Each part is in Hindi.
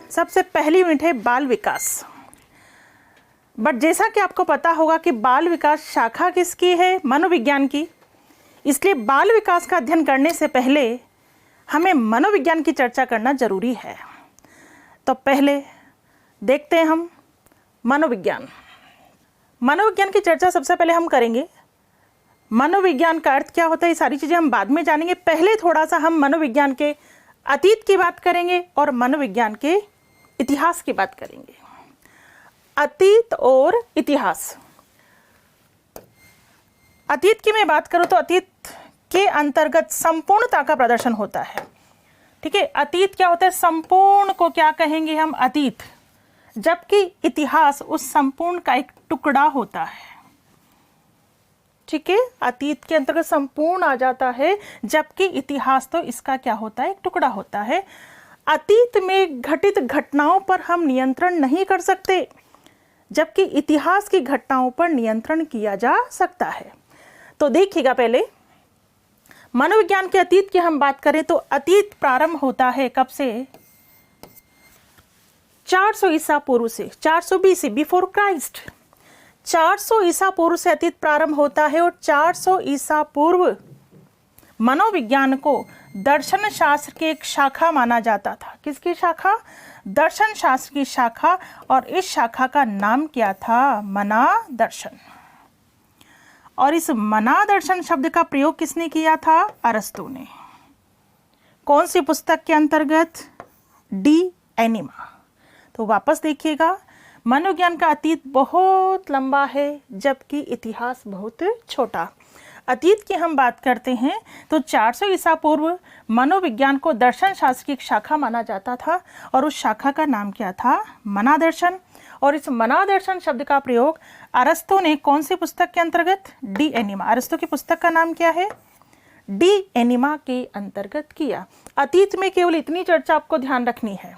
सबसे पहली यूनिट है बाल विकास। बट जैसा कि आपको पता होगा कि बाल विकास शाखा किसकी है? मनोविज्ञान की। इसलिए बाल विकास का अध्ययन करने से पहले हमें मनोविज्ञान की चर्चा करना जरूरी है। तो पहले देखते हैं हम मनोविज्ञान। मनोविज्ञान की चर्चा सबसे पहले हम करेंगे। मनोविज्ञान का अर्थ क्या होता है, ये सारी चीज़ें हम बाद में जानेंगे। पहले थोड़ा सा हम मनोविज्ञान के अतीत की बात करेंगे और मनोविज्ञान के इतिहास की बात करेंगे। अतीत और इतिहास। अतीत की मैं बात करूं तो अतीत के अंतर्गत संपूर्णता का प्रदर्शन होता है। ठीक है, अतीत क्या होता है? संपूर्ण को क्या कहेंगे हम? अतीत। जबकि इतिहास उस संपूर्ण का एक टुकड़ा होता है। ठीक है, अतीत के अंतर्गत संपूर्ण आ जाता है, जबकि इतिहास तो इसका क्या होता है? एक टुकड़ा होता है। अतीत में घटित घटनाओं पर हम नियंत्रण नहीं कर सकते, जबकि इतिहास की घटनाओं पर नियंत्रण किया जा सकता है। तो देखिएगा, पहले मनोविज्ञान के अतीत की हम बात करें तो अतीत प्रारंभ होता है कब से? 400 ईसा पूर्व से, 400 BC, बिफोर क्राइस्ट। 400 ईसा पूर्व से अतीत प्रारंभ होता है और 400 ईसा पूर्व मनोविज्ञान को दर्शन शास्त्र की एक शाखा माना जाता था। किसकी शाखा? दर्शन शास्त्र की शाखा। और इस शाखा का नाम क्या था? मनादर्शन। और इस मनादर्शन शब्द का प्रयोग किसने किया था? अरस्तु ने। कौन सी पुस्तक के अंतर्गत? De Anima. तो वापस देखिएगा, मनोविज्ञान का अतीत बहुत लंबा है, जबकि इतिहास बहुत छोटा। अतीत की हम बात करते हैं तो 400 ईसा पूर्व मनोविज्ञान को दर्शन शास्त्र की एक शाखा माना जाता था और उस शाखा का नाम क्या था? मनादर्शन। और इस मनादर्शन शब्द का प्रयोग अरस्तु ने कौन सी पुस्तक के अंतर्गत? De Anima. अरस्तु की पुस्तक का नाम क्या है? डी एनिमा के अंतर्गत किया। अतीत में केवल इतनी चर्चा आपको ध्यान रखनी है,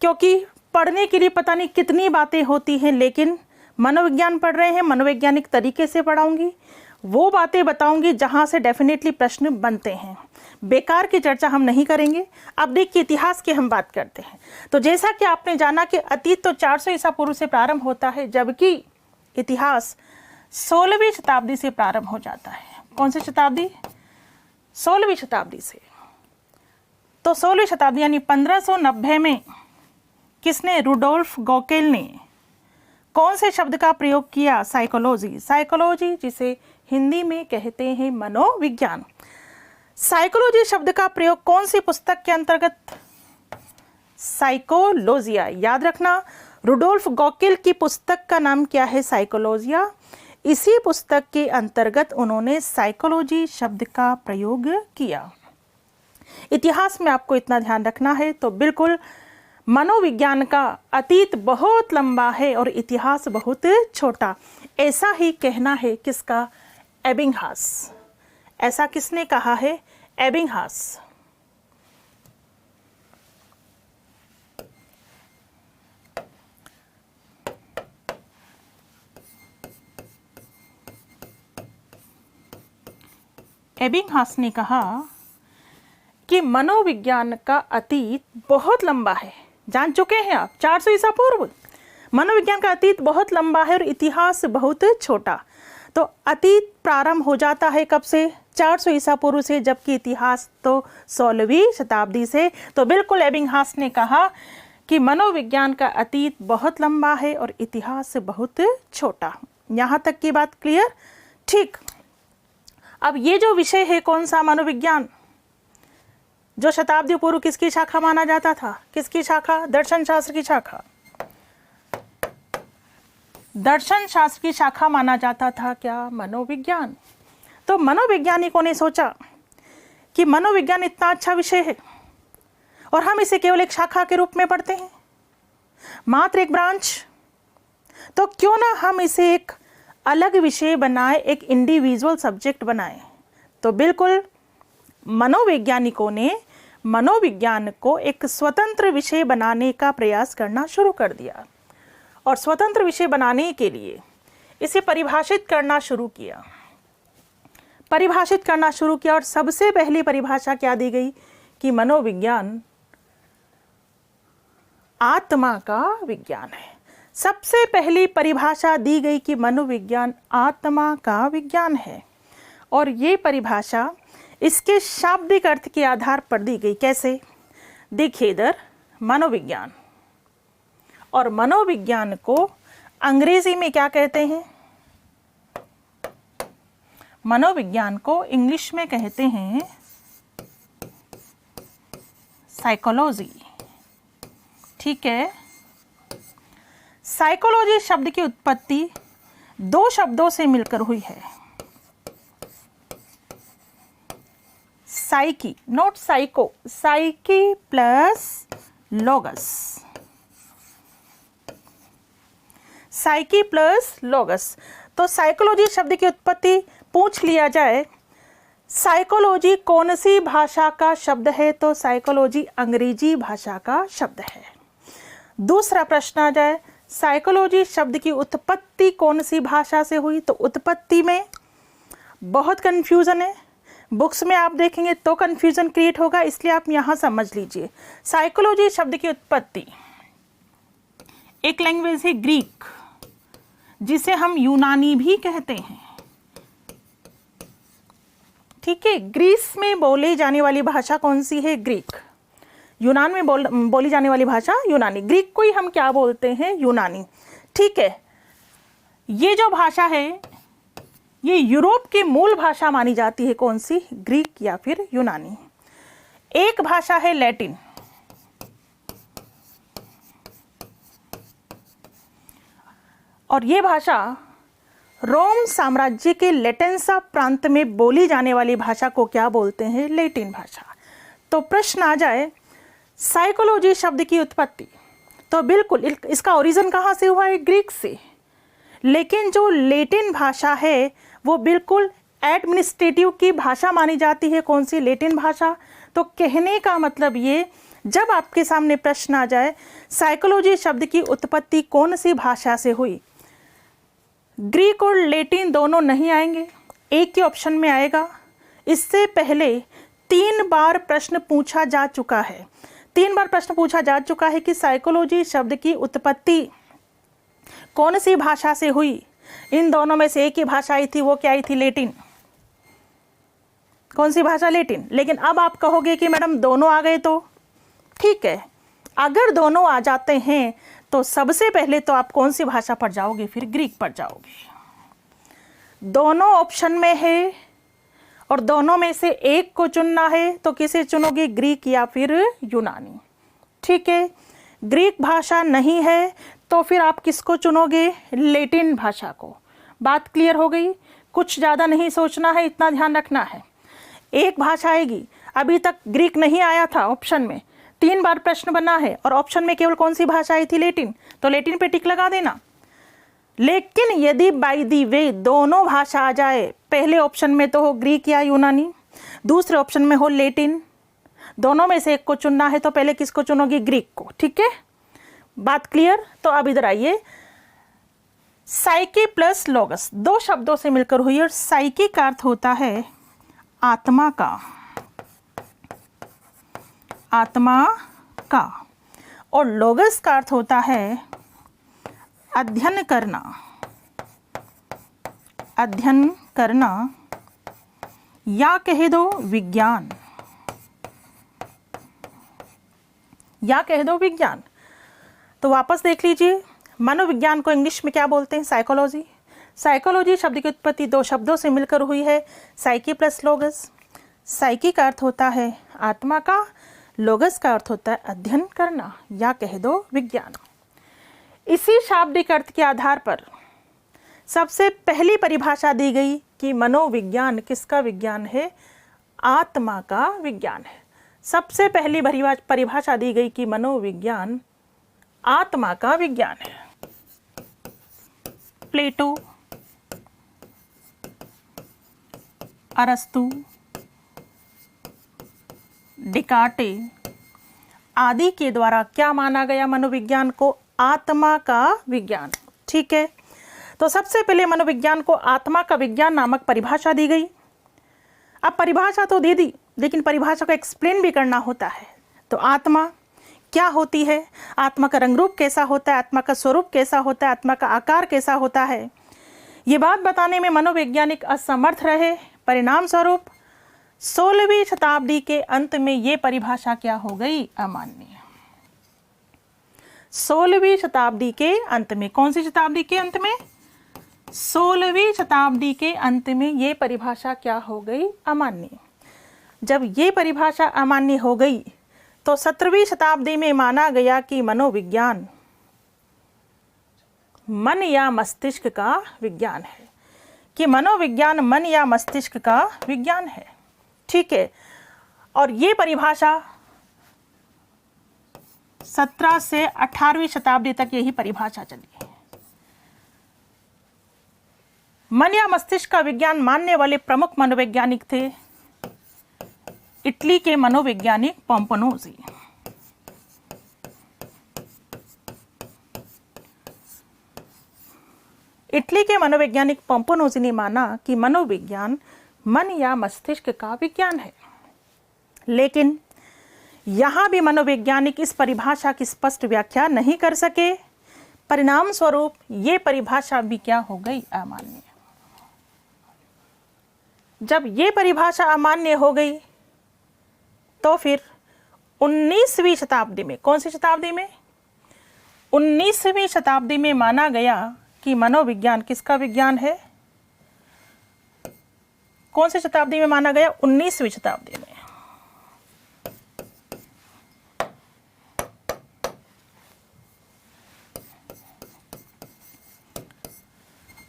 क्योंकि पढ़ने के लिए पता नहीं कितनी बातें होती हैं, लेकिन मनोविज्ञान पढ़ रहे हैं, मनोवैज्ञानिक तरीके से पढ़ाऊंगी, वो बातें बताऊंगी जहां से डेफिनेटली प्रश्न बनते हैं। बेकार की चर्चा हम नहीं करेंगे। अब देखिए, इतिहास की हम बात करते हैं। तो जैसा कि आपने जाना कि अतीत तो 400 ईसा पूर्व से प्रारंभ होता है, जबकि इतिहास 16वीं शताब्दी से प्रारंभ हो जाता है। कौन सी शताब्दी? 16वीं शताब्दी से। तो 16वीं शताब्दी यानी 1590 में किसने? रुडोल्फ गॉकेल ने कौन से शब्द का प्रयोग किया? साइकोलॉजी। साइकोलॉजी, जिसे हिंदी में कहते हैं मनोविज्ञान। साइकोलॉजी शब्द का प्रयोग कौन सी पुस्तक के अंतर्गत? साइकोलॉजिया। याद रखना, रुडोल्फ गॉकेल की पुस्तक का नाम क्या है? साइकोलॉजिया। इसी पुस्तक के अंतर्गत उन्होंने साइकोलॉजी शब्द का प्रयोग किया। इतिहास में आपको इतना ध्यान रखना है। तो बिल्कुल मनोविज्ञान का अतीत बहुत लंबा है और इतिहास बहुत छोटा। ऐसा ही कहना है किसका? एबिंगहास। ऐसा किसने कहा है? एबिंगहास। एबिंगहास ने कहा कि मनोविज्ञान का अतीत बहुत लंबा है। जान चुके हैं आप, 400 ईसा पूर्व मनोविज्ञान का अतीत बहुत लंबा है और इतिहास बहुत छोटा। तो अतीत प्रारंभ हो जाता है कब से? 400 ईसा पूर्व से, जबकि इतिहास तो 16वीं शताब्दी से। तो बिल्कुल एबिंगहास ने कहा कि मनोविज्ञान का अतीत बहुत लंबा है और इतिहास बहुत छोटा। यहाँ तक की बात क्लियर? ठीक। अब ये जो विषय है कौन सा? मनोविज्ञान, जो शताब्दी पूर्व किसकी शाखा माना जाता था? किसकी शाखा? दर्शन शास्त्र की शाखा। दर्शन शास्त्र की शाखा माना जाता था क्या? मनोविज्ञान। तो मनोवैज्ञानिकों ने सोचा कि मनोविज्ञान इतना अच्छा विषय है और हम इसे केवल एक शाखा के रूप में पढ़ते हैं, मात्र एक ब्रांच, तो क्यों ना हम इसे एक अलग विषय बनाए, एक इंडिविजुअल सब्जेक्ट बनाए। तो बिल्कुल मनोवैज्ञानिकों ने मनोविज्ञान को एक स्वतंत्र विषय बनाने का प्रयास करना शुरू कर दिया और स्वतंत्र विषय बनाने के लिए इसे परिभाषित करना शुरू किया। और सबसे पहली परिभाषा क्या दी गई कि मनोविज्ञान आत्मा का विज्ञान है। सबसे पहली परिभाषा दी गई कि मनोविज्ञान आत्मा का विज्ञान है, और ये परिभाषा इसके शाब्दिक अर्थ के आधार पर दी गई। कैसे? देखिए इधर, मनोविज्ञान, और मनोविज्ञान को अंग्रेजी में क्या कहते हैं? मनोविज्ञान को इंग्लिश में कहते हैं साइकोलॉजी। ठीक है, साइकोलॉजी शब्द की उत्पत्ति दो शब्दों से मिलकर हुई है। Psyche, not psycho, psyche plus logos, psyche plus logos. तो साइकोलॉजी शब्द की उत्पत्ति पूछ लिया जाए, साइकोलॉजी कौन सी भाषा का शब्द है? तो साइकोलॉजी अंग्रेजी भाषा का शब्द है। दूसरा प्रश्न आ जाए, साइकोलॉजी शब्द की उत्पत्ति कौन सी भाषा से हुई? तो उत्पत्ति में बहुत कन्फ्यूज़न है, बुक्स में आप देखेंगे तो कन्फ्यूज़न क्रिएट होगा, इसलिए आप यहाँ समझ लीजिए। साइकोलॉजी शब्द की उत्पत्ति, एक लैंग्वेज है ग्रीक, जिसे हम यूनानी भी कहते हैं। ठीक है, ग्रीस में बोली जाने वाली भाषा कौन सी है? ग्रीक। यूनान में बोली जाने वाली भाषा यूनानी। ग्रीक को ही हम क्या बोलते हैं? यूनानी। ठीक है, ये जो भाषा है ये यूरोप की मूल भाषा मानी जाती है। कौन सी? ग्रीक या फिर यूनानी। एक भाषा है लैटिन, और ये भाषा रोम साम्राज्य के लेटेंसा प्रांत में बोली जाने वाली भाषा को क्या बोलते हैं? लैटिन भाषा। तो प्रश्न आ जाए, साइकोलॉजी शब्द की उत्पत्ति, तो बिल्कुल इसका ओरिजिन कहाँ से हुआ है? ग्रीक से। लेकिन जो लैटिन भाषा है वो बिल्कुल एडमिनिस्ट्रेटिव की भाषा मानी जाती है। कौन सी? लैटिन भाषा। तो कहने का मतलब ये, जब आपके सामने प्रश्न आ जाए साइकोलॉजी शब्द की उत्पत्ति कौन सी भाषा से हुई, ग्रीक और लैटिन दोनों नहीं आएंगे, एक ही ऑप्शन में आएगा। इससे पहले 3 बार प्रश्न पूछा जा चुका है। 3 बार प्रश्न पूछा जा चुका है कि साइकोलॉजी शब्द की उत्पत्ति कौन सी भाषा से हुई। इन दोनों में से एक ही भाषा आई थी, वो क्या आई थी? लैटिन। कौन सी भाषा? लैटिन। लेकिन अब आप कहोगे कि मैडम दोनों आ गए तो ठीक है, अगर दोनों आ जाते हैं तो सबसे पहले तो आप कौन सी भाषा पर जाओगे? फिर ग्रीक पर जाओगे। दोनों ऑप्शन में है और दोनों में से एक को चुनना है, तो किसे चुनोगे? ग्रीक या फिर यूनानी। ठीक है, ग्रीक भाषा नहीं है तो फिर आप किसको चुनोगे? लैटिन भाषा को। बात क्लियर हो गई? कुछ ज़्यादा नहीं सोचना है, इतना ध्यान रखना है। एक भाषा आएगी, अभी तक ग्रीक नहीं आया था ऑप्शन में, 3 बार प्रश्न बना है और ऑप्शन में केवल कौन सी भाषा आई थी? लैटिन। तो लैटिन पे टिक लगा देना। लेकिन यदि बाय द वे दोनों भाषा आ जाए, पहले ऑप्शन में तो हो ग्रीक या यूनानी, दूसरे ऑप्शन में हो लैटिन, दोनों में से एक को चुनना है, तो पहले किसको चुनोगे? ग्रीक को। ठीक है, बात क्लियर? तो अब इधर आइए, साइकी प्लस लोगस 2 शब्दों से मिलकर हुई, और साइकी का अर्थ होता है आत्मा का, आत्मा का, और लोगस का अर्थ होता है अध्ययन करना, अध्ययन करना, या कह दो विज्ञान, या कह दो विज्ञान। तो वापस देख लीजिए, मनोविज्ञान को इंग्लिश में क्या बोलते हैं? साइकोलॉजी। साइकोलॉजी शब्द की उत्पत्ति 2 शब्दों से मिलकर हुई है, साइकी प्लस लोगस। साइकी का अर्थ होता है आत्मा का, लोगस का अर्थ होता है अध्ययन करना, या कह दो विज्ञान। इसी शाब्दिक अर्थ के आधार पर सबसे पहली परिभाषा दी गई कि मनोविज्ञान किसका विज्ञान है? आत्मा का विज्ञान है। सबसे पहली परिभाषा दी गई कि मनोविज्ञान आत्मा का विज्ञान है। प्लेटो, अरस्तु, डिकार्टे आदि के द्वारा क्या माना गया मनोविज्ञान को? आत्मा का विज्ञान। ठीक है, तो सबसे पहले मनोविज्ञान को आत्मा का विज्ञान नामक परिभाषा दी गई। अब परिभाषा तो दे दी, लेकिन परिभाषा को एक्सप्लेन भी करना होता है। तो आत्मा क्या होती है, आत्मा का रंग रूप कैसा होता है, आत्मा का स्वरूप कैसा होता है, आत्मा का आकार कैसा होता है, ये बात बताने में मनोवैज्ञानिक असमर्थ रहे। परिणाम स्वरूप 16वीं शताब्दी के अंत में ये परिभाषा क्या हो गई, अमान्य। 16वीं शताब्दी के अंत में, कौन सी शताब्दी के अंत में, 16वीं शताब्दी के अंत में ये परिभाषा क्या हो गई, अमान्य। जब ये परिभाषा अमान्य हो गई तो 17वीं शताब्दी में माना गया कि मनोविज्ञान मन या मस्तिष्क का विज्ञान है, कि मनोविज्ञान मन या मस्तिष्क का विज्ञान है। ठीक है, और ये परिभाषा 17 से 18वीं शताब्दी तक यही परिभाषा चली। मन या मस्तिष्क का विज्ञान मानने वाले प्रमुख मनोवैज्ञानिक थे इटली के मनोवैज्ञानिक पोम्पनोजी। इटली के मनोवैज्ञानिक पोम्पनोजी ने माना कि मनोविज्ञान मन या मस्तिष्क का विज्ञान है, लेकिन यहां भी मनोवैज्ञानिक इस परिभाषा की स्पष्ट व्याख्या नहीं कर सके। परिणाम स्वरूप ये परिभाषा भी क्या हो गई, अमान्य। जब ये परिभाषा अमान्य हो गई तो फिर 19वीं शताब्दी में, कौन सी शताब्दी में, 19वीं शताब्दी में माना गया कि मनोविज्ञान किसका विज्ञान है। कौन सी शताब्दी में माना गया, 19वीं शताब्दी में।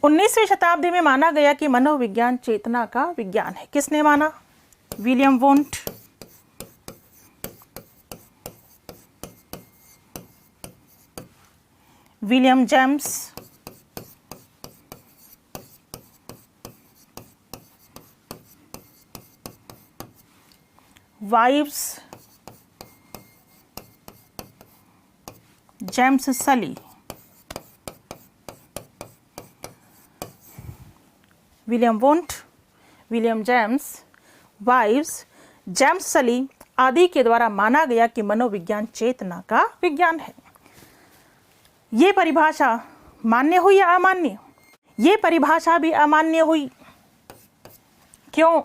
उन्नीसवीं शताब्दी में माना गया कि मनोविज्ञान चेतना का विज्ञान है। किसने माना, William Wundt, William James, Vives, James Sully. William Wundt, William James, Vives, James Sully आदि के द्वारा माना गया कि मनोविज्ञान चेतना का विज्ञान है। ये परिभाषा मान्य हुई या अमान्य? ये परिभाषा भी अमान्य हुई। क्यों?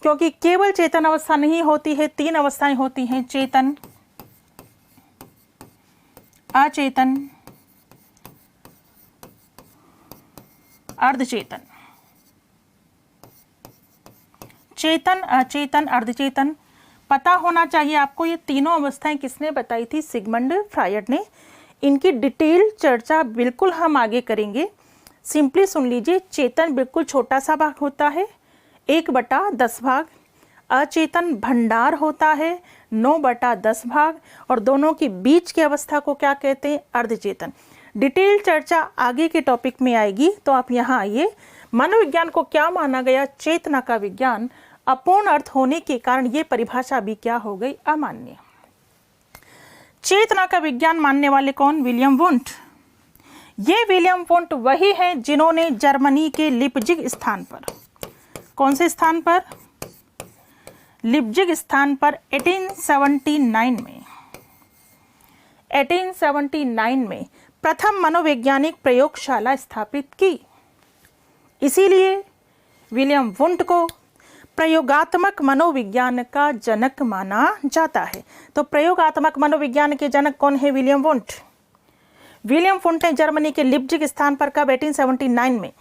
क्योंकि केवल चेतन अवस्था नहीं होती है, 3 अवस्थाएं होती हैं, चेतन, अचेतन, अर्धचेतन। चेतन, अचेतन, अर्धचेतन पता होना चाहिए आपको। ये तीनों अवस्थाएं किसने बताई थी? सिगमंड फ्रायड ने। इनकी डिटेल चर्चा बिल्कुल हम आगे करेंगे। सिंपली सुन लीजिए, चेतन बिल्कुल छोटा सा भाग होता है, 1/10 भाग। अचेतन भंडार होता है, 9/10 भाग। और दोनों के बीच की अवस्था को क्या कहते हैं? अर्धचेतन। डिटेल चर्चा आगे के टॉपिक में आएगी, तो आप यहाँ आइए। मनोविज्ञान को क्या माना गया? चेतना का विज्ञान। अपूर्ण अर्थ होने के कारण ये परिभाषा भी क्या हो गई? अमान्य। चेतना का विज्ञान मानने वाले कौन? William Wundt. ये विलियम वुंट वही हैं जिन्होंने जर्मनी के लिप्जिग स्थान पर, कौन से स्थान पर? लिप्जिग स्थान पर 1879 में प्रथम मनोवैज्ञानिक प्रयोगशाला स्थापित की। इसीलिए विलियम वुंट को प्रयोगात्मक मनोविज्ञान का जनक माना जाता है। तो प्रयोगात्मक मनोविज्ञान के जनक कौन है? William Wundt. विलियम वुंट ने जर्मनी के लिप्जिग स्थान पर कब? 1879 में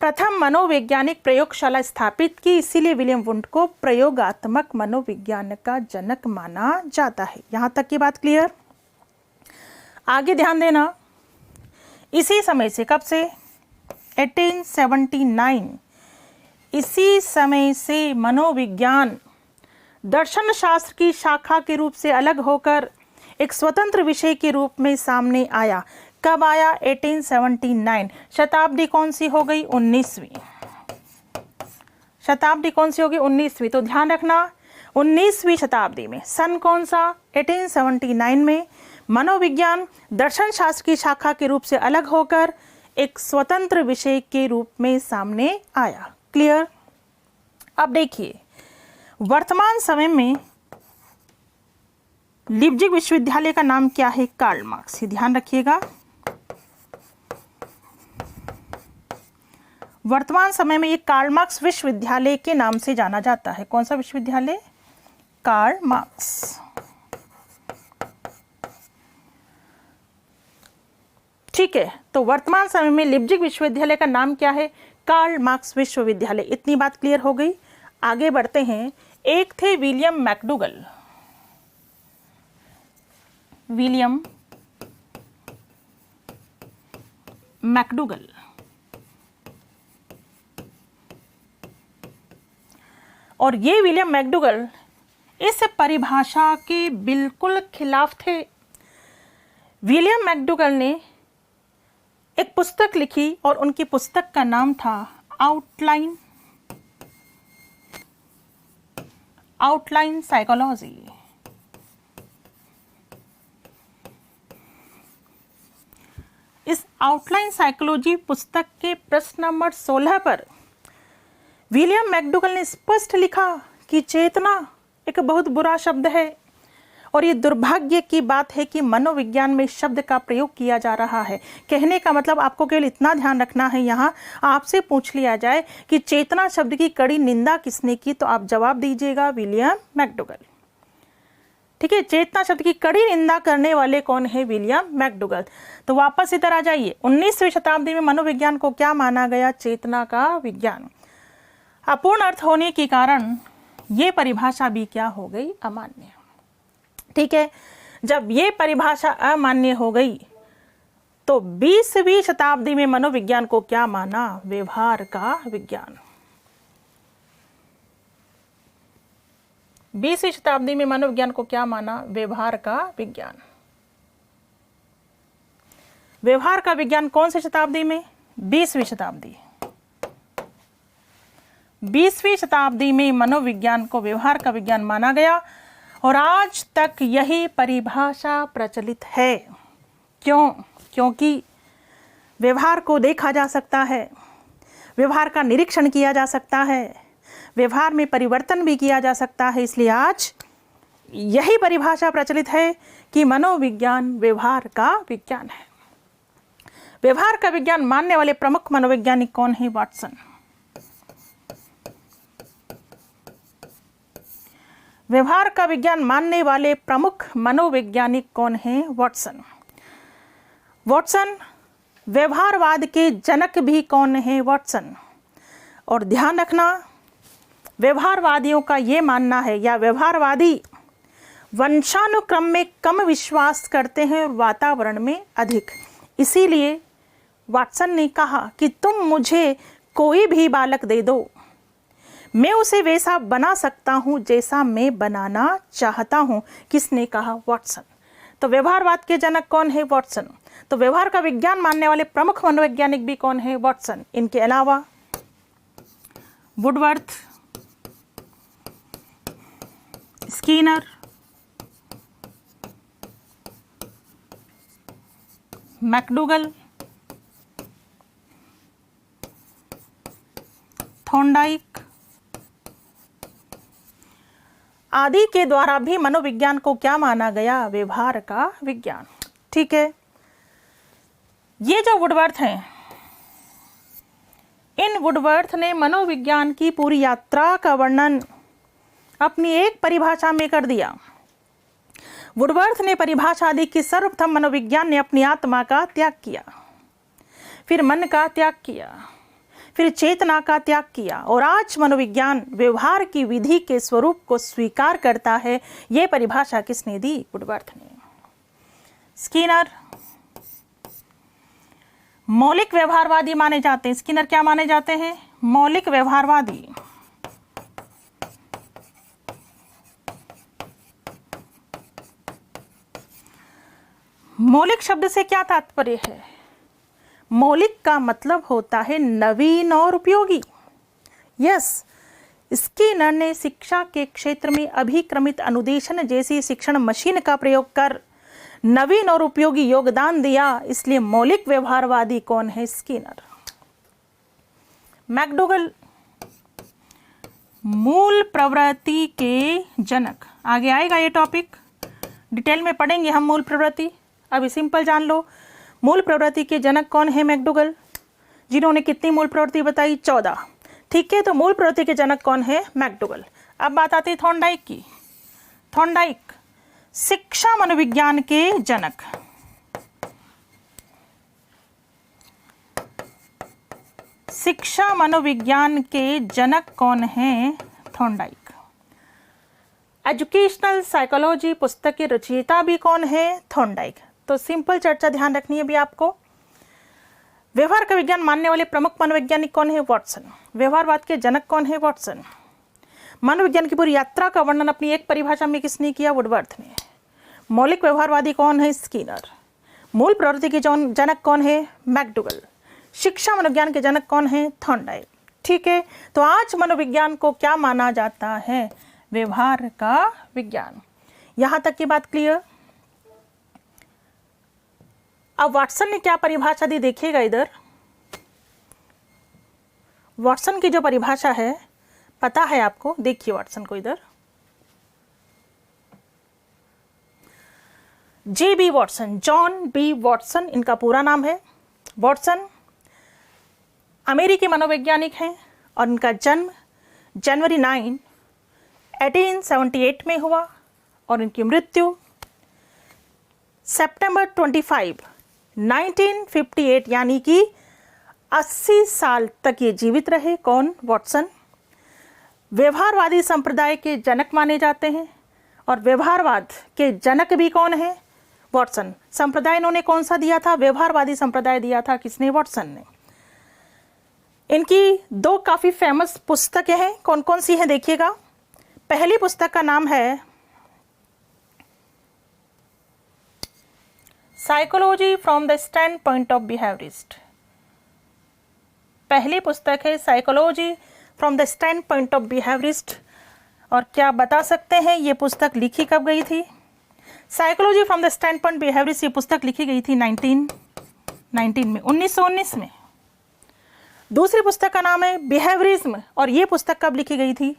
प्रथम मनोवैज्ञानिक प्रयोगशाला स्थापित की। इसीलिए विलियम वुंट को प्रयोगात्मक मनोविज्ञान का जनक माना जाता है। यहां तक की बात क्लियर? आगे ध्यान देना, इसी समय से, कब से? 1879, इसी समय से मनोविज्ञान दर्शन शास्त्र की शाखा के रूप से अलग होकर एक स्वतंत्र विषय के रूप में सामने आया। कब आया? 1879। शताब्दी कौन सी हो गई? 19वीं। शताब्दी कौन सी होगी? 19वीं। तो ध्यान रखना, 19वीं शताब्दी में सन कौन सा? 1879 में मनोविज्ञान दर्शन शास्त्र की शाखा के रूप से अलग होकर एक स्वतंत्र विषय के रूप में सामने आया। क्लियर? अब देखिए, वर्तमान समय में लिप्जिग विश्वविद्यालय का नाम क्या है? कार्ल मार्क्स, ये ध्यान रखिएगा। वर्तमान समय में ये कार्ल मार्क्स विश्वविद्यालय के नाम से जाना जाता है। कौन सा विश्वविद्यालय? Karl Marx. ठीक है, तो वर्तमान समय में लिप्जिग विश्वविद्यालय का नाम क्या है? कार्ल मार्क्स विश्वविद्यालय। इतनी बात क्लियर हो गई। आगे बढ़ते हैं। एक थे विलियम मैकडूगल। विलियम मैकडूगल, और ये विलियम मैकडूगल इस परिभाषा के बिल्कुल खिलाफ थे। विलियम मैकडूगल ने एक पुस्तक लिखी और उनकी पुस्तक का नाम था आउटलाइन साइकोलॉजी। इस आउटलाइन साइकोलॉजी पुस्तक के प्रश्न नंबर 16 पर विलियम मैकडूगल ने स्पष्ट लिखा कि चेतना एक बहुत बुरा शब्द है और ये दुर्भाग्य की बात है कि मनोविज्ञान में शब्द का प्रयोग किया जा रहा है। कहने का मतलब आपको केवल इतना ध्यान रखना है, यहाँ आपसे पूछ लिया जाए कि चेतना शब्द की कड़ी निंदा किसने की, तो आप जवाब दीजिएगा विलियम मैकडूगल। ठीक है, चेतना शब्द की कड़ी निंदा करने वाले कौन है? William McDougall. तो वापस इधर आ जाइए। 19वीं शताब्दी में मनोविज्ञान को क्या माना गया? चेतना का विज्ञान। अपूर्ण अर्थ होने के कारण ये परिभाषा भी क्या हो गई? अमान्य। ठीक है, जब ये परिभाषा अमान्य हो गई तो 20वीं शताब्दी में मनोविज्ञान को क्या माना? व्यवहार का विज्ञान। 20वीं शताब्दी में मनोविज्ञान को क्या माना? व्यवहार का विज्ञान। व्यवहार का विज्ञान कौन सी शताब्दी में? 20वीं शताब्दी। 20वीं शताब्दी में मनोविज्ञान को व्यवहार का विज्ञान माना गया और आज तक यही परिभाषा प्रचलित है। क्यों? क्योंकि व्यवहार को देखा जा सकता है, व्यवहार का निरीक्षण किया जा सकता है, व्यवहार में परिवर्तन भी किया जा सकता है। इसलिए आज यही परिभाषा प्रचलित है कि मनोविज्ञान व्यवहार का विज्ञान है। व्यवहार का विज्ञान मानने वाले प्रमुख मनोवैज्ञानिक कौन है? वाटसन। व्यवहार का विज्ञान मानने वाले प्रमुख मनोवैज्ञानिक कौन हैं? वाटसन। वाटसन व्यवहारवाद के जनक भी कौन है? वाटसन। और ध्यान रखना, व्यवहारवादियों का ये मानना है या व्यवहारवादी वंशानुक्रम में कम विश्वास करते हैं और वातावरण में अधिक। इसीलिए वाटसन ने कहा कि तुम मुझे कोई भी बालक दे दो, मैं उसे वैसा बना सकता हूं जैसा मैं बनाना चाहता हूं। किसने कहा? वाटसन। तो व्यवहारवाद के जनक कौन है? वाटसन। तो व्यवहार का विज्ञान मानने वाले प्रमुख मनोवैज्ञानिक भी कौन है? वाटसन। इनके अलावा वुडवर्थ, स्किनर, मैकडूगल, थॉर्नडाइक आदि के द्वारा भी मनोविज्ञान को क्या माना गया? व्यवहार का विज्ञान। ठीक है, ये जो वुडवर्थ हैं, इन वुडवर्थ ने मनोविज्ञान की पूरी यात्रा का वर्णन अपनी एक परिभाषा में कर दिया। वुडवर्थ ने परिभाषा दी कि सर्वप्रथम मनोविज्ञान ने अपनी आत्मा का त्याग किया, फिर मन का त्याग किया, फिर चेतना का त्याग किया और आज मनोविज्ञान व्यवहार की विधि के स्वरूप को स्वीकार करता है। यह परिभाषा किसने दी? वुडवर्थ ने। स्किनर मौलिक व्यवहारवादी माने जाते हैं। स्किनर क्या माने जाते हैं? मौलिक व्यवहारवादी। मौलिक शब्द से क्या तात्पर्य है? मौलिक का मतलब होता है नवीन और उपयोगी। यस, स्किनर ने शिक्षा के क्षेत्र में अभिक्रमित अनुदेशन जैसी शिक्षण मशीन का प्रयोग कर नवीन और उपयोगी योगदान दिया। इसलिए मौलिक व्यवहारवादी कौन है? स्किनर। मैकडूगल मूल प्रवृत्ति के जनक। आगे आएगा ये टॉपिक। डिटेल में पढ़ेंगे हम मूल प्रवृत्ति। अभी सिंपल जान लो, मूल प्रवृत्ति के जनक कौन है? मैकडूगल, जिन्होंने कितनी मूल प्रवृत्ति बताई? 14। ठीक है, तो मूल प्रवृत्ति के जनक कौन है? मैकडूगल। अब बात आती है थॉर्नडाइक की। थॉर्नडाइक शिक्षा मनोविज्ञान के जनक। शिक्षा मनोविज्ञान के जनक कौन है? थॉर्नडाइक। एजुकेशनल साइकोलॉजी पुस्तक के रचयिता भी कौन है? थॉर्नडाइक। तो सिंपल चर्चा ध्यान रखनी है भी आपको। व्यवहार का विज्ञान मानने वाले प्रमुख मनोवैज्ञानिक कौन है? वॉटसन। व्यवहारवाद के जनक कौन है? वॉटसन। मनोविज्ञान की पूरी यात्रा का वर्णन अपनी एक परिभाषा में किसने किया? वुडवर्थ ने। मौलिक व्यवहारवादी कौन है? स्किनर। मूल प्रवृत्ति के जनक कौन है? मैकडूगल। शिक्षा मनोविज्ञान के जनक कौन है? थॉर्नडाइक। ठीक है, तो आज मनोविज्ञान को क्या माना जाता है? व्यवहार का विज्ञान। यहां तक की बात क्लियर। अब वाटसन ने क्या परिभाषा दी देखिएगा इधर। वाटसन की जो परिभाषा है पता है आपको? देखिए वाटसन को इधर। J.B. Watson, John B Watson इनका पूरा नाम है। वाटसन अमेरिकी मनोवैज्ञानिक हैं और इनका जन्म जनवरी 9, 1878 में हुआ और इनकी मृत्यु सितंबर 25, 1958 यानी कि 80 साल तक ये जीवित रहे। कौन? वाटसन। व्यवहारवादी संप्रदाय के जनक माने जाते हैं और व्यवहारवाद के जनक भी कौन है? वाटसन। संप्रदाय इन्होंने कौन सा दिया था? व्यवहारवादी संप्रदाय दिया था। किसने? वाटसन ने। इनकी दो काफी फेमस पुस्तकें हैं। कौन कौन सी हैं देखिएगा। पहली पुस्तक का नाम है psychology from the stand point of behaviourist. पहली पुस्तक है psychology from the stand point of behaviourist. और क्या बता सकते हैं ये पुस्तक लिखी कब गई थी? Psychology from the stand point behaviourist ये पुस्तक लिखी गई थी 1919 में, 1919 में। दूसरी पुस्तक का नाम है बिहेवियरिज्म और ये पुस्तक कब लिखी गई थी?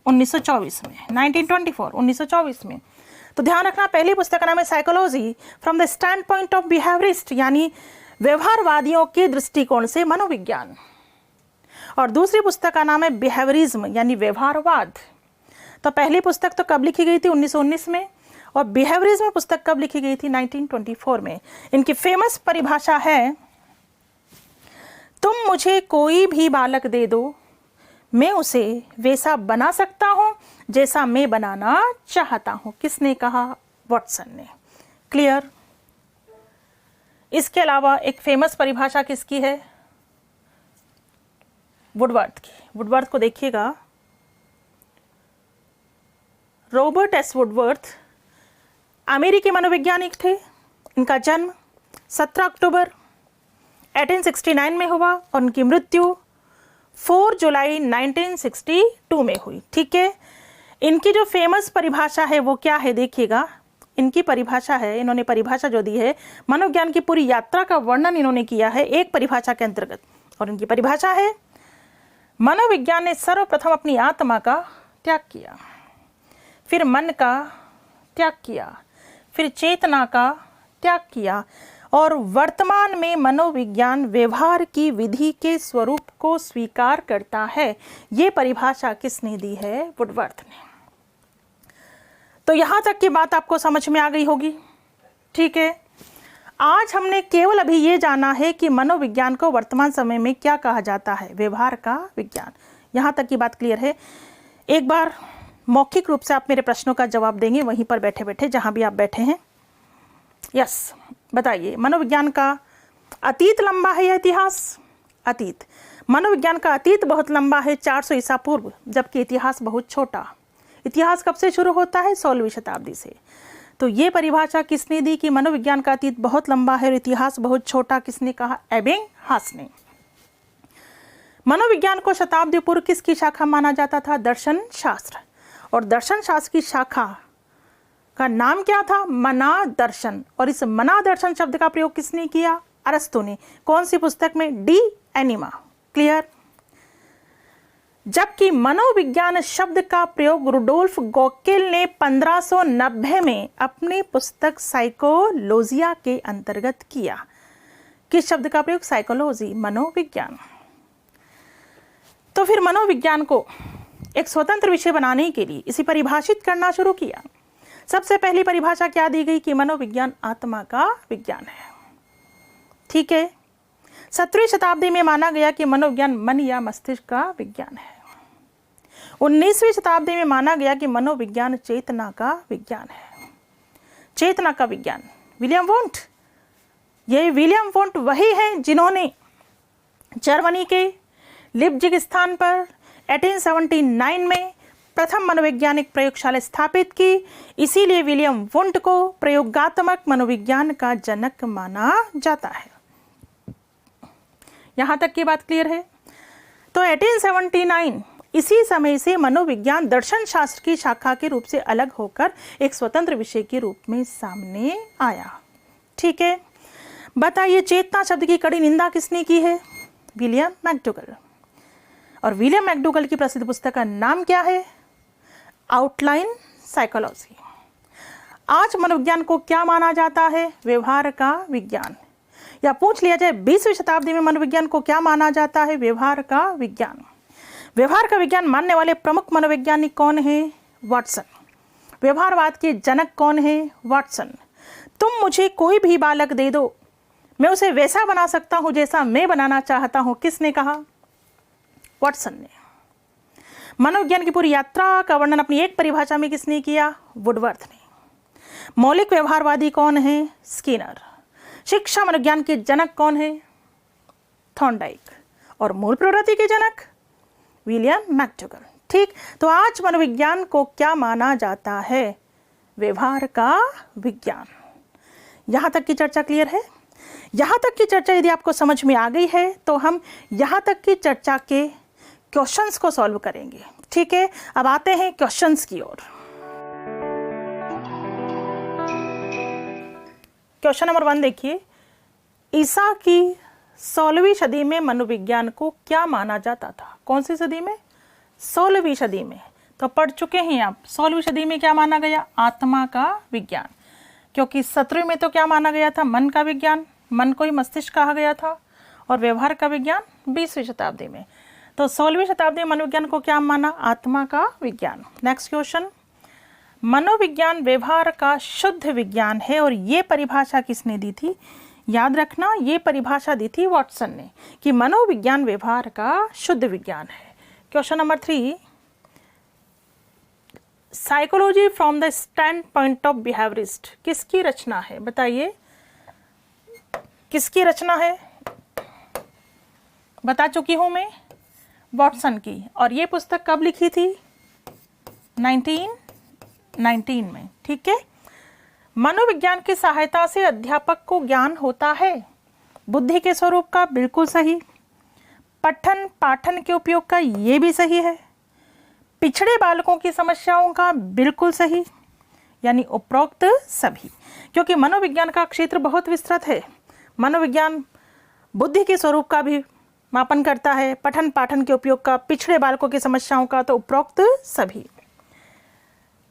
1924 में, 1924, 1924 में। तो ध्यान रखना, पहली पुस्तक का नाम है psychology from the stand point of behaviourist यानी व्यवहारवादियों के दृष्टिकोण से मनोविज्ञान, और दूसरी पुस्तक का नाम है बिहेवियरिज्म यानी व्यवहारवाद। तो पहली पुस्तक तो कब लिखी गई थी? 1919 में, और बिहेवियरिज्म पुस्तक कब लिखी गई थी? 1924 में। इनकी फेमस परिभाषा है, तुम मुझे कोई भी बालक दे दो, मैं उसे वैसा बना सकता हूं जैसा मैं बनाना चाहता हूं। किसने कहा? वाटसन ने। क्लियर। इसके अलावा एक फेमस परिभाषा किसकी है? वुडवर्थ की। वुडवर्थ को देखिएगा। रॉबर्ट एस वुडवर्थ अमेरिकी मनोवैज्ञानिक थे। इनका जन्म 17 अक्टूबर 1869 में हुआ और उनकी मृत्यु 4 जुलाई 1962 में हुई। ठीक है, इनकी जो फेमस परिभाषा है वो क्या है देखिएगा। इनकी परिभाषा है, इन्होंने परिभाषा जो दी है, मनोविज्ञान की पूरी यात्रा का वर्णन इन्होंने किया है एक परिभाषा के अंतर्गत, और इनकी परिभाषा है, मनोविज्ञान ने सर्वप्रथम अपनी आत्मा का त्याग किया, फिर मन का त्याग किया, फिर चेतना का त्याग किया, और वर्तमान में मनोविज्ञान व्यवहार की विधि के स्वरूप को स्वीकार करता है। ये परिभाषा किसने दी है? वुडवर्थ ने। तो यहाँ तक की बात आपको समझ में आ गई होगी। ठीक है, आज हमने केवल अभी ये जाना है कि मनोविज्ञान को वर्तमान समय में क्या कहा जाता है? व्यवहार का विज्ञान। यहाँ तक की बात क्लियर है। एक बार मौखिक रूप से आप मेरे प्रश्नों का जवाब देंगे वहीं पर बैठे बैठे, जहाँ भी आप बैठे हैं। यस, बताइए, मनोविज्ञान का अतीत लंबा है या इतिहास? अतीत। मनोविज्ञान का अतीत बहुत लंबा है, 400 ईसा पूर्व, जबकि इतिहास बहुत छोटा। इतिहास कब से शुरू होता है? 16वीं शताब्दी से। तो ये परिभाषा किसने दी कि मनोविज्ञान का अतीत बहुत लंबा है और इतिहास बहुत छोटा? किसने कहा? एबिंगहास ने। मनोविज्ञान को शताब्दी पूर्व किसकी शाखा माना जाता था? दर्शन शास्त्र। और दर्शन शास्त्र की शाखा का नाम क्या था? मना दर्शन। और इस मना दर्शन शब्द का प्रयोग किसने किया? अरस्तु ने। कौन सी पुस्तक में? De Anima. क्लियर। जबकि मनोविज्ञान शब्द का प्रयोग रुडोल्फ गॉकेल ने 1590 में अपनी पुस्तक साइकोलॉजिया के अंतर्गत किया। किस शब्द का प्रयोग? साइकोलॉजी, मनोविज्ञान। तो फिर मनोविज्ञान को एक स्वतंत्र विषय बनाने के लिए इसे परिभाषित करना शुरू किया। सबसे पहली परिभाषा क्या दी गई कि मनोविज्ञान आत्मा का विज्ञान है। ठीक है। 17वीं शताब्दी में माना गया कि मनोविज्ञान मन या मस्तिष्क का विज्ञान है। 19वीं शताब्दी में माना गया कि मनोविज्ञान चेतना का विज्ञान है। चेतना का विज्ञान विलियम वोंट, ये विलियम वोंट वही हैं जिन्होंने जर्मनी के लिप्जिग स्थान पर 1879 में प्रथम मनोवैज्ञानिक प्रयोगशाला स्थापित की। इसीलिए विलियम वोंट को प्रयोगात्मक मनोविज्ञान का जनक माना जाता है। यहां तक की बात क्लियर है? तो 1879 इसी समय से मनोविज्ञान दर्शन शास्त्र की शाखा के रूप से अलग होकर एक स्वतंत्र विषय के रूप में सामने आया। ठीक है। बताइए, चेतना शब्द की कड़ी निंदा किसने की है? William McDougall. और विलियम मैकडूगल की प्रसिद्ध पुस्तक का नाम क्या है? Outline psychology. आज मनोविज्ञान को क्या माना जाता है? व्यवहार का विज्ञान। या पूछ लिया जाए 20वीं शताब्दी में मनोविज्ञान को क्या माना जाता है? व्यवहार का विज्ञान। व्यवहार का विज्ञान मानने वाले प्रमुख मनोवैज्ञानिक कौन है? वाटसन। व्यवहारवाद के जनक कौन है? वाटसन। तुम मुझे कोई भी बालक दे दो, मैं उसे वैसा बना सकता हूं जैसा मैं बनाना चाहता हूं। किसने कहा? वाटसन ने। मनोविज्ञान की पूरी यात्रा का वर्णन अपनी एक परिभाषा में किसने किया? वुडवर्थ ने। मौलिक व्यवहारवादी कौन है? स्किनर। शिक्षा मनोविज्ञान के जनक कौन है? थॉर्नडाइक। और मूल प्रवृत्ति के जनक? William McDougall. ठीक। तो आज मनोविज्ञान को क्या माना जाता है? व्यवहार का विज्ञान। यहां तक की चर्चा क्लियर है? यहां तक की चर्चा यदि आपको समझ में आ गई है तो हम यहां तक की चर्चा के क्वेश्चंस को सॉल्व करेंगे। ठीक है। अब आते हैं क्वेश्चंस की ओर। क्वेश्चन नंबर 1 देखिए, ईसा की 16वीं सदी में मनोविज्ञान को क्या माना जाता था? कौन सी सदी में? 16वीं सदी में। तो पढ़ चुके हैं आप। 16वीं सदी में क्या माना गया? आत्मा का विज्ञान। क्योंकि 17वीं में तो क्या माना गया था? मन का विज्ञान, मन को ही मस्तिष्क कहा गया था। और व्यवहार का विज्ञान 20वीं शताब्दी में। तो 16वीं शताब्दी में मनोविज्ञान को क्या माना? आत्मा का विज्ञान। नेक्स्ट क्वेश्चन, मनोविज्ञान व्यवहार का शुद्ध विज्ञान है और ये परिभाषा किसने दी थी? याद रखना, ये परिभाषा दी थी वाटसन ने कि मनोविज्ञान व्यवहार का शुद्ध विज्ञान है। Question number 3, psychology from the stand point of behaviourist किसकी रचना है? बताइए, किसकी रचना है? बता चुकी हूं मैं, वाटसन की। और ये पुस्तक कब लिखी थी? 1919 में। ठीक है। मनोविज्ञान की सहायता से अध्यापक को ज्ञान होता है। बुद्धि के स्वरूप का? बिल्कुल सही। पठन पाठन के उपयोग का? ये भी सही है। पिछड़े बालकों की समस्याओं का? बिल्कुल सही। यानी उपरोक्त सभी। क्योंकि मनोविज्ञान का क्षेत्र बहुत विस्तृत है। मनोविज्ञान बुद्धि के स्वरूप का भी मापन करता है, पठन पाठन के उपयोग का, पिछड़े बालकों की समस्याओं का, तो उपरोक्त सभी।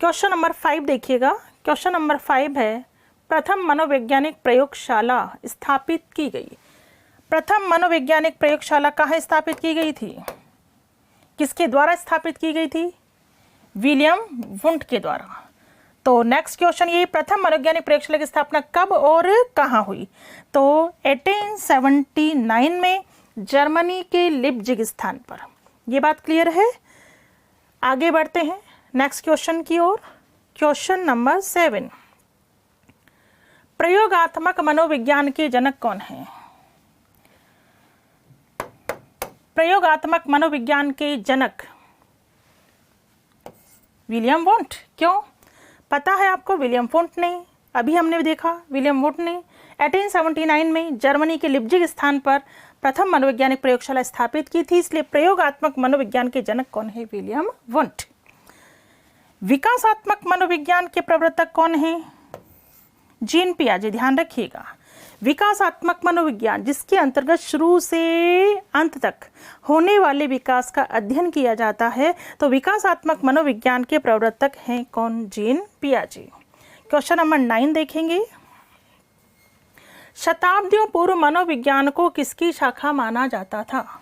क्वेश्चन नंबर 5 देखिएगा। क्वेश्चन नंबर 5 है, प्रथम मनोवैज्ञानिक प्रयोगशाला स्थापित की गई। प्रथम मनोवैज्ञानिक प्रयोगशाला कहाँ स्थापित की गई थी? किसके द्वारा स्थापित की गई थी? विलियम वुंट के द्वारा। तो नेक्स्ट क्वेश्चन ये, प्रथम मनोवैज्ञानिक प्रयोगशाला की स्थापना कब और कहाँ हुई? तो 1879 में जर्मनी के लिप्जिग स्थान पर। ये बात क्लियर है? आगे बढ़ते हैं नेक्स्ट क्वेश्चन की ओर। क्वेश्चन नंबर 7, प्रयोगात्मक मनोविज्ञान के जनक कौन है? प्रयोगात्मक मनोविज्ञान के जनक विलियम वोंट। क्यों? पता है आपको, विलियम वोंट ने, अभी हमने देखा, विलियम वोंट ने 1879 में जर्मनी के लिप्जिग स्थान पर प्रथम मनोवैज्ञानिक प्रयोगशाला स्थापित की थी। इसलिए प्रयोगात्मक मनोविज्ञान के जनक कौन है? William Wundt. विकासात्मक मनोविज्ञान के प्रवर्तक कौन है? जीन पियाजे। ध्यान रखिएगा, विकासात्मक मनोविज्ञान, जिसके अंतर्गत शुरू से अंत तक होने वाले विकास का अध्ययन किया जाता है। तो विकासात्मक मनोविज्ञान के प्रवर्तक हैं कौन? जीन पियाजे। क्वेश्चन नंबर 9 देखेंगे। शताब्दियों पूर्व मनोविज्ञान को किसकी शाखा माना जाता था?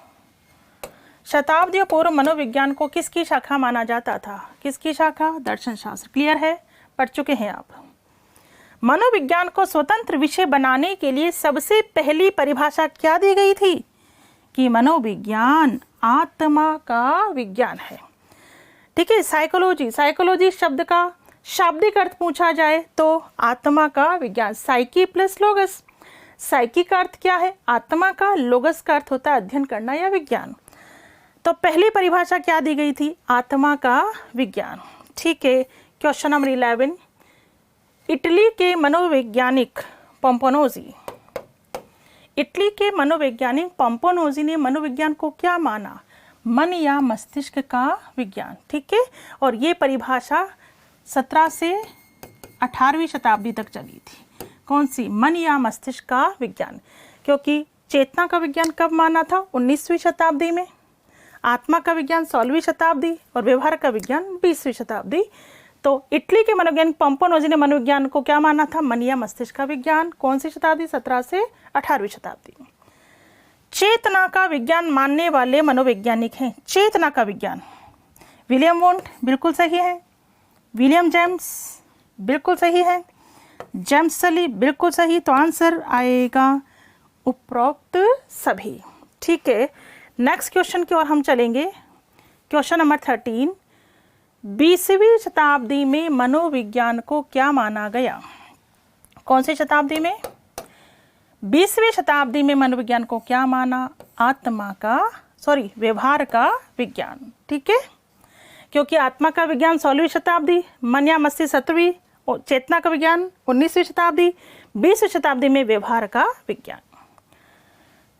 शताब्दियों पूर्व मनोविज्ञान को किसकी शाखा माना जाता था? किसकी शाखा? दर्शन शास्त्र। क्लियर है, पढ़ चुके हैं आप। मनोविज्ञान को स्वतंत्र विषय बनाने के लिए सबसे पहली परिभाषा क्या दी गई थी? कि मनोविज्ञान आत्मा का विज्ञान है। ठीक है, साइकोलॉजी शब्द का शाब्दिक अर्थ पूछा जाए तो आत्मा का विज्ञान, साइकी प्लस लोगस। साइकी का अर्थ क्या है? आत्मा का। लोगस का अर्थ होता है अध्ययन करना या विज्ञान। तो पहली परिभाषा क्या दी गई थी? आत्मा का विज्ञान। ठीक है, क्वेश्चन नंबर 11। इटली के मनोवैज्ञानिक पोम्पोनोजी ने मनोविज्ञान को क्या माना? मन या मस्तिष्क का विज्ञान। ठीक है, और ये परिभाषा 17 से 18वीं शताब्दी तक चली थी। कौन सी? मन या मस्तिष्क का विज्ञान। क्योंकि चेतना का विज्ञान कब माना था? 19वीं शताब्दी में। आत्मा का विज्ञान 16वीं शताब्दी और व्यवहार का विज्ञान 20वीं शताब्दी। तो इटली के मनोवैज्ञानिक पोम्पोनोजी ने मनोविज्ञान को क्या माना था? मन या मस्तिष्क का विज्ञान। कौन सी शताब्दी? 17 से 18वीं शताब्दी। चेतना का विज्ञान मानने वाले मनोवैज्ञानिक हैं। चेतना का विज्ञान, विलियम वोंट बिल्कुल सही है, विलियम जेम्स बिल्कुल सही है, जेम्स सली बिल्कुल सही। तो आंसर आएगा उपरोक्त सभी। ठीक है, नेक्स्ट क्वेश्चन की ओर हम चलेंगे। Question number 13। 20वीं शताब्दी में मनोविज्ञान को क्या माना गया? कौन सी शताब्दी में? 20वीं शताब्दी में मनोविज्ञान को क्या माना? व्यवहार का विज्ञान। ठीक है, क्योंकि आत्मा का विज्ञान 16वीं शताब्दी, मन या मस्तिष्क 17वीं, चेतना का विज्ञान 19वीं शताब्दी, 20वीं शताब्दी में व्यवहार का विज्ञान।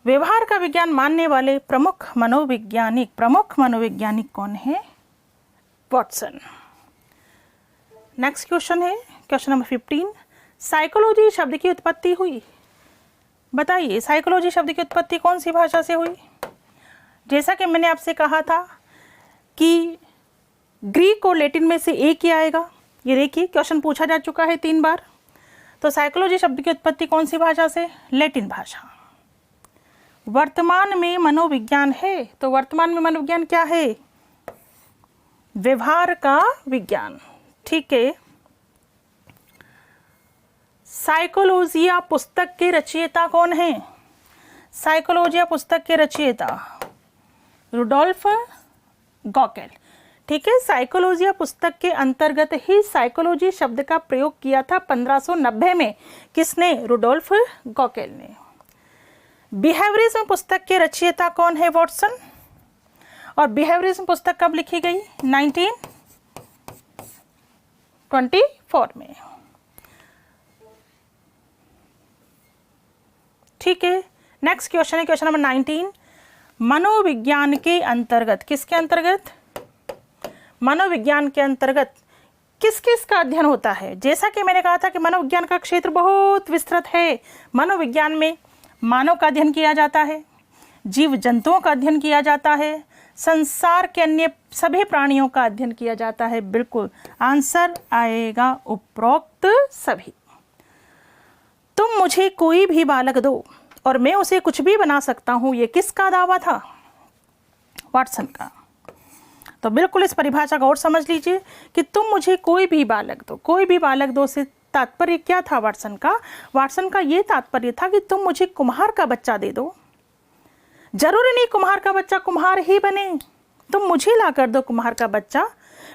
व्यवहार का विज्ञान मानने वाले प्रमुख मनोवैज्ञानिक कौन है? वॉटसन। नेक्स्ट क्वेश्चन है क्वेश्चन नंबर 15। साइकोलॉजी शब्द की उत्पत्ति हुई। बताइए, साइकोलॉजी शब्द की उत्पत्ति कौन सी भाषा से हुई? जैसा कि मैंने आपसे कहा था कि ग्रीक और लैटिन में से एक ही आएगा। ये देखिए, क्वेश्चन पूछा जा चुका है 3 बार। तो साइकोलॉजी शब्द की उत्पत्ति कौन सी भाषा से? लैटिन भाषा। वर्तमान में मनोविज्ञान है, तो वर्तमान में मनोविज्ञान क्या है? व्यवहार का विज्ञान। ठीक है, साइकोलॉजिया पुस्तक के रचयिता कौन है? साइकोलॉजिया पुस्तक के रचयिता रुडोल्फ गॉकेल। ठीक है, साइकोलॉजिया पुस्तक के अंतर्गत ही साइकोलॉजी शब्द का प्रयोग किया था 1590 में। किसने? रुडोल्फ गॉकेल ने। बिहेवियरिज्म पुस्तक के रचयिता कौन है? वॉटसन। और बिहेवियरिज्म पुस्तक कब लिखी गई? 1924 में। ठीक है, नेक्स्ट क्वेश्चन है क्वेश्चन नंबर 19। मनोविज्ञान के अंतर्गत, किसके अंतर्गत? मनोविज्ञान के अंतर्गत किस किस का अध्ययन होता है? जैसा कि मैंने कहा था कि मनोविज्ञान का क्षेत्र बहुत विस्तृत है। मनोविज्ञान में मानव का अध्ययन किया जाता है, जीव जंतुओं का अध्ययन किया जाता है, संसार के अन्य सभी प्राणियों का अध्ययन किया जाता है। बिल्कुल, आंसर आएगा उपरोक्त सभी। तुम मुझे कोई भी बालक दो और मैं उसे कुछ भी बना सकता हूँ, ये किसका दावा था? वाटसन का। तो बिल्कुल इस परिभाषा को और समझ लीजिए कि तुम मुझे कोई भी बालक दो। कोई भी बालक दो से तात्पर्य क्या था वाटसन का? वाटसन का ये तात्पर्य था कि तुम मुझे कुम्हार का बच्चा दे दो। जरूरी नहीं कुम्हार का बच्चा कुम्हार ही बने, तुम मुझे ला कर दो कुम्हार का बच्चा।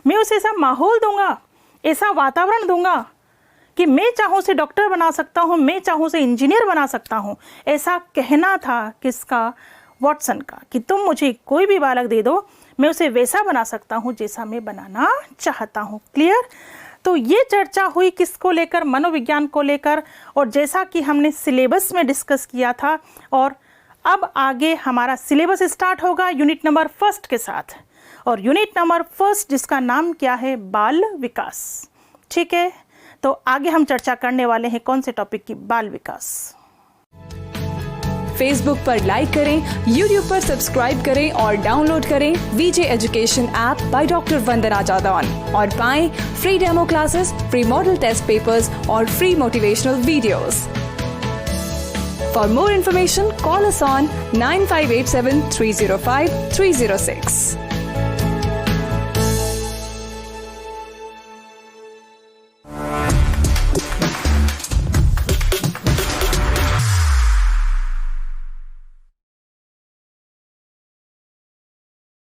मैं उसे ऐसा माहौल दूंगा, ऐसा वातावरण दूंगा कि मैं चाहूँ उसे डॉक्टर बना सकता हूँ, मैं चाहूँ उसे इंजीनियर बना सकता हूँ। ऐसा कहना था किसका? वाटसन का, कि तुम मुझे कोई भी बालक दे दो, मैं उसे वैसा बना सकता हूँ जैसा मैं बनाना चाहता हूँ। क्लियर? तो ये चर्चा हुई किसको लेकर? मनोविज्ञान को लेकर। और जैसा कि हमने सिलेबस में डिस्कस किया था, और अब आगे हमारा सिलेबस स्टार्ट होगा यूनिट नंबर 1 के साथ। और यूनिट नंबर 1 जिसका नाम क्या है? बाल विकास। ठीक है, तो आगे हम चर्चा करने वाले हैं कौन से टॉपिक की? बाल विकास। फेसबुक पर लाइक करें, यूट्यूब पर सब्सक्राइब करें और डाउनलोड करें VJ education app by doctor Vandana Jadaun और पाएं free demo classes, free model test papers और free motivational videos. For more information, call us on 9587 305 306.